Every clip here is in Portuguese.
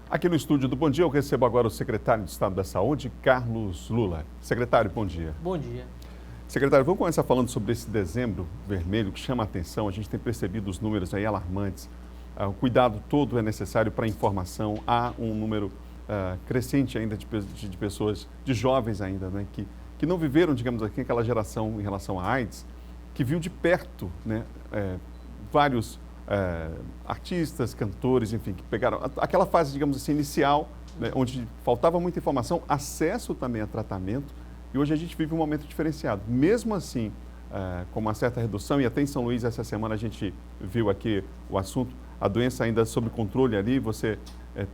Aqui no estúdio do Bom Dia, eu recebo agora o secretário de Estado da Saúde, Carlos Lula. Secretário, bom dia. Bom dia. Secretário, vamos começar falando sobre esse dezembro vermelho que chama a atenção. A gente tem percebido os números aí alarmantes. O cuidado todo é necessário para a informação. Há um número crescente ainda de pessoas, de jovens ainda, né, que não viveram, digamos assim, aquela geração em relação à AIDS, que viu de perto, né, vários artistas, cantores, enfim, que pegaram aquela fase, digamos assim, inicial, né, onde faltava muita informação, acesso também a tratamento, e hoje a gente vive um momento diferenciado. Mesmo assim, com uma certa redução, e até em São Luís essa semana a gente viu aqui o assunto, a doença ainda sob controle ali, você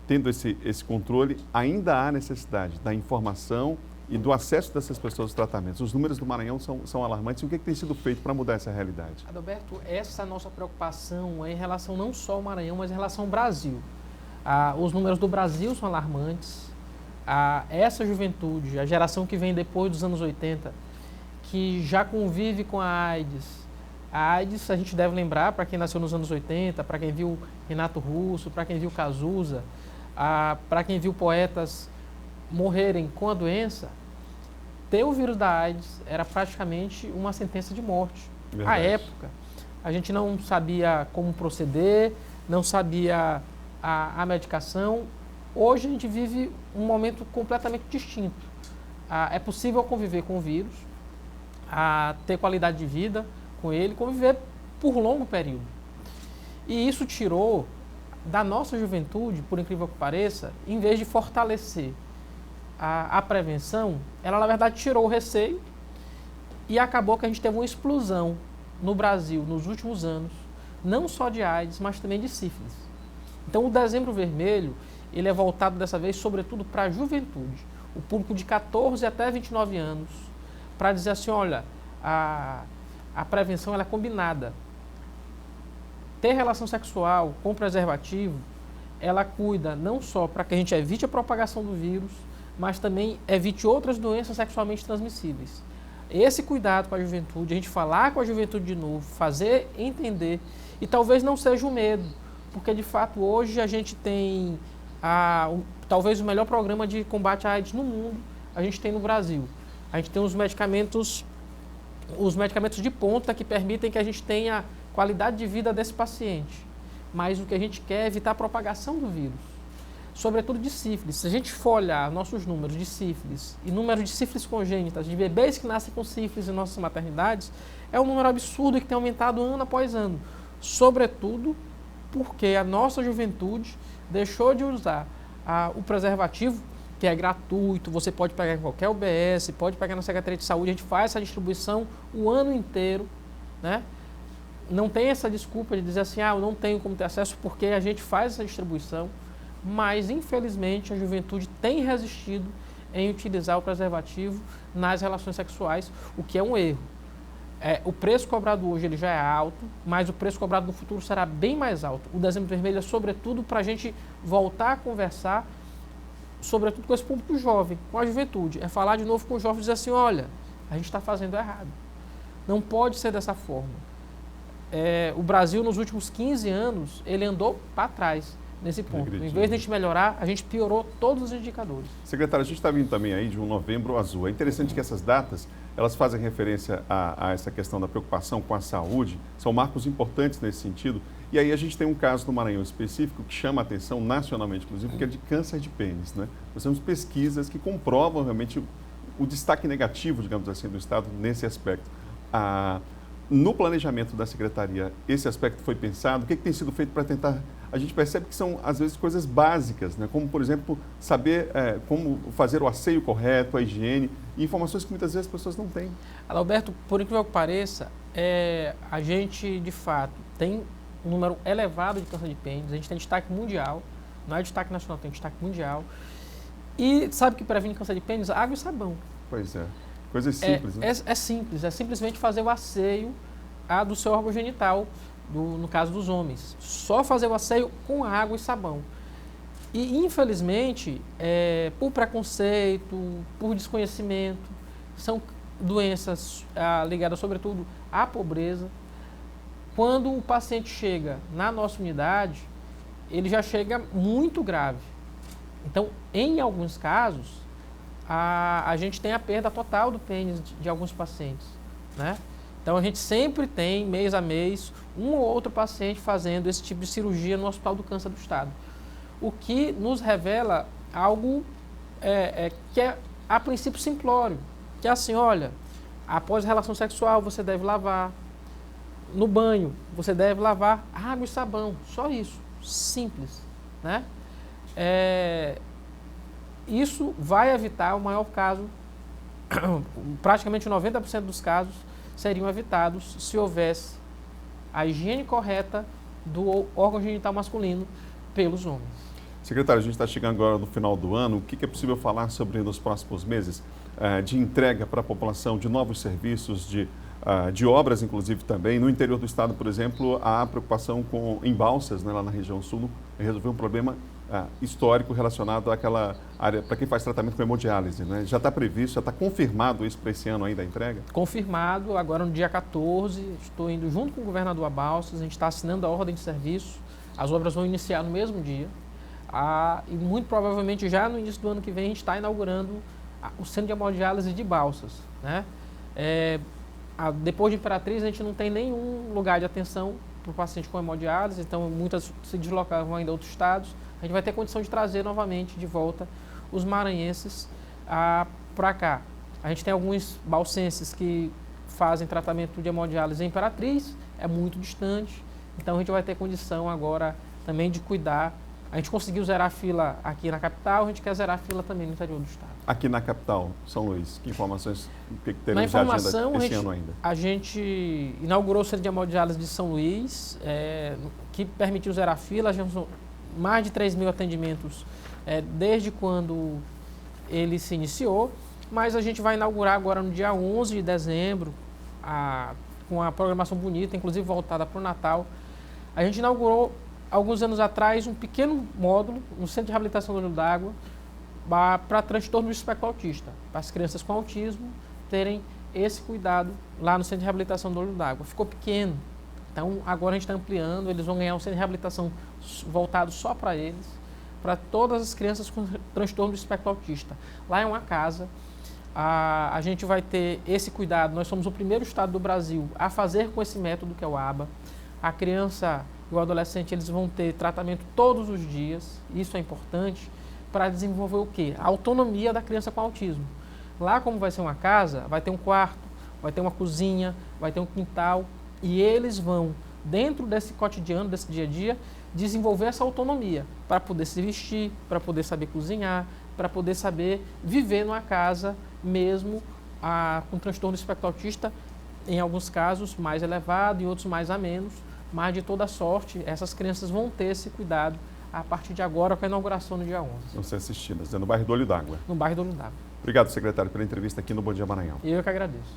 tendo esse controle, ainda há necessidade da informação e do acesso dessas pessoas aos tratamentos. Os números do Maranhão são alarmantes. E o que tem sido feito para mudar essa realidade? Adalberto, essa nossa preocupação é em relação não só ao Maranhão, mas em relação ao Brasil. Os números do Brasil são alarmantes. Essa juventude, a geração que vem depois dos anos 80, que já convive com a AIDS. A AIDS, a gente deve lembrar, para quem nasceu nos anos 80, para quem viu Renato Russo, para quem viu Cazuza, para quem viu poetas morrerem com a doença, ter o vírus da AIDS era praticamente uma sentença de morte. À época, a gente não sabia como proceder, não sabia a medicação. Hoje a gente vive um momento completamente distinto. É possível conviver com o vírus, ter qualidade de vida com ele, conviver por longo período. E isso tirou da nossa juventude, por incrível que pareça, em vez de fortalecer a prevenção, ela na verdade tirou o receio e acabou que a gente teve uma explosão no Brasil nos últimos anos, não só de AIDS, mas também de sífilis. Então o Dezembro Vermelho, ele é voltado dessa vez sobretudo para a juventude, o público de 14 até 29 anos, para dizer assim, olha, a prevenção ela é combinada. Ter relação sexual com preservativo, ela cuida não só para que a gente evite a propagação do vírus, mas também evite outras doenças sexualmente transmissíveis. Esse cuidado com a juventude, a gente falar com a juventude de novo, fazer entender, e talvez não seja um medo, porque de fato hoje a gente tem talvez o melhor programa de combate à AIDS no mundo, a gente tem no Brasil. A gente tem os medicamentos de ponta que permitem que a gente tenha qualidade de vida desse paciente. Mas o que a gente quer é evitar a propagação do vírus, sobretudo de sífilis. Se a gente for olhar nossos números de sífilis e números de sífilis congênitas, de bebês que nascem com sífilis em nossas maternidades, é um número absurdo que tem aumentado ano após ano. Sobretudo porque a nossa juventude deixou de usar o preservativo, que é gratuito, você pode pegar em qualquer UBS, pode pegar na Secretaria de Saúde, a gente faz essa distribuição o ano inteiro, né? Não tem essa desculpa de dizer assim, eu não tenho como ter acesso, porque a gente faz essa distribuição, mas infelizmente a juventude tem resistido em utilizar o preservativo nas relações sexuais, o que é um erro. O preço cobrado hoje ele já é alto, mas o preço cobrado no futuro será bem mais alto. O Dezembro Vermelho é sobretudo para a gente voltar a conversar, sobretudo com esse público jovem, com a juventude. É falar de novo com os jovens e dizer assim, olha, a gente está fazendo errado. Não pode ser dessa forma. O Brasil, nos últimos 15 anos, ele andou para trás nesse ponto. Em vez de a gente melhorar, a gente piorou todos os indicadores. Secretário, a gente está vindo também aí de um Novembro Azul. É interessante que essas datas, elas fazem referência a essa questão da preocupação com a saúde, são marcos importantes nesse sentido. E aí a gente tem um caso no Maranhão específico que chama a atenção nacionalmente, inclusive, que é de câncer de pênis, né? Nós temos pesquisas que comprovam realmente o destaque negativo, digamos assim, do Estado nesse aspecto. No planejamento da Secretaria, esse aspecto foi pensado? O que tem sido feito para tentar... A gente percebe que são, às vezes, coisas básicas, né? Como, por exemplo, saber como fazer o asseio correto, a higiene, e informações que muitas vezes as pessoas não têm. Adalberto, por incrível que pareça, a gente, de fato, tem um número elevado de câncer de pênis, a gente tem destaque mundial, não é destaque nacional, tem destaque mundial. E sabe o que previne câncer de pênis? Água e sabão. Pois é. Coisas simples, né? É simples, é simplesmente fazer o asseio do seu órgão genital, no caso dos homens. Só fazer o asseio com água e sabão. E, infelizmente, por preconceito, por desconhecimento, são doenças ligadas, sobretudo, à pobreza. Quando o paciente chega na nossa unidade, ele já chega muito grave. Então, em alguns casos, a gente tem a perda total do pênis de alguns pacientes, né? Então, a gente sempre tem, mês a mês, um ou outro paciente fazendo esse tipo de cirurgia no Hospital do Câncer do Estado. O que nos revela algo que é, a princípio, simplório. Que é assim, olha, após a relação sexual, você deve lavar. No banho, você deve lavar água e sabão. Só isso. Simples, né? Isso vai evitar o maior caso, praticamente 90% dos casos seriam evitados se houvesse a higiene correta do órgão genital masculino pelos homens. Secretário, a gente está chegando agora no final do ano. O que é possível falar sobre nos próximos meses de entrega para a população de novos serviços, de obras, inclusive, também? No interior do estado, por exemplo, há preocupação em Balsas, né, lá na região sul, resolver um problema histórico relacionado àquela área, para quem faz tratamento com hemodiálise, né? Já está previsto, já está confirmado isso para esse ano ainda a entrega? Confirmado, agora no dia 14, estou indo junto com o governador a Balsas, a gente está assinando a ordem de serviço, as obras vão iniciar no mesmo dia, e muito provavelmente já no início do ano que vem a gente está inaugurando o centro de hemodiálise de Balsas, né? Depois de Imperatriz, a gente não tem nenhum lugar de atenção para o paciente com hemodiálise, então muitas se deslocavam ainda a outros estados. A gente vai ter condição de trazer novamente de volta os maranhenses para cá. A gente tem alguns balsenses que fazem tratamento de hemodiálise em Imperatriz, é muito distante, então a gente vai ter condição agora também de cuidar. A gente conseguiu zerar a fila aqui na capital, a gente quer zerar a fila também no interior do estado. Aqui na capital, São Luís, que informações que teremos de agenda esse ano ainda? A gente inaugurou o centro de hemodiálise de São Luís, que permitiu zerar a fila. A gente mais de 3.000 atendimentos desde quando ele se iniciou, mas a gente vai inaugurar agora no dia 11 de dezembro, com a programação bonita, inclusive voltada para o Natal. A gente inaugurou, alguns anos atrás, um pequeno módulo no Centro de Reabilitação do Olho d'Água para transtorno do espectro autista, para as crianças com autismo terem esse cuidado lá no Centro de Reabilitação do Olho d'Água. Ficou pequeno, então agora a gente está ampliando, eles vão ganhar um centro de reabilitação voltado só para eles, para todas as crianças com transtorno do espectro autista. Lá é uma casa, a gente vai ter esse cuidado, nós somos o primeiro estado do Brasil a fazer com esse método que é o ABA. A criança e o adolescente, eles vão ter tratamento todos os dias, isso é importante, para desenvolver o quê? A autonomia da criança com autismo. Lá, como vai ser uma casa, vai ter um quarto, vai ter uma cozinha, vai ter um quintal, e eles vão, dentro desse cotidiano, desse dia a dia, desenvolver essa autonomia para poder se vestir, para poder saber cozinhar, para poder saber viver numa casa mesmo com transtorno do espectro autista, em alguns casos mais elevado, em outros mais a menos, mas de toda sorte, essas crianças vão ter esse cuidado a partir de agora com a inauguração no dia 11. Vão ser assistidas, no bairro do Olho d'Água. No bairro do Olho d'Água. Obrigado, secretário, pela entrevista aqui no Bom Dia Maranhão. Eu que agradeço.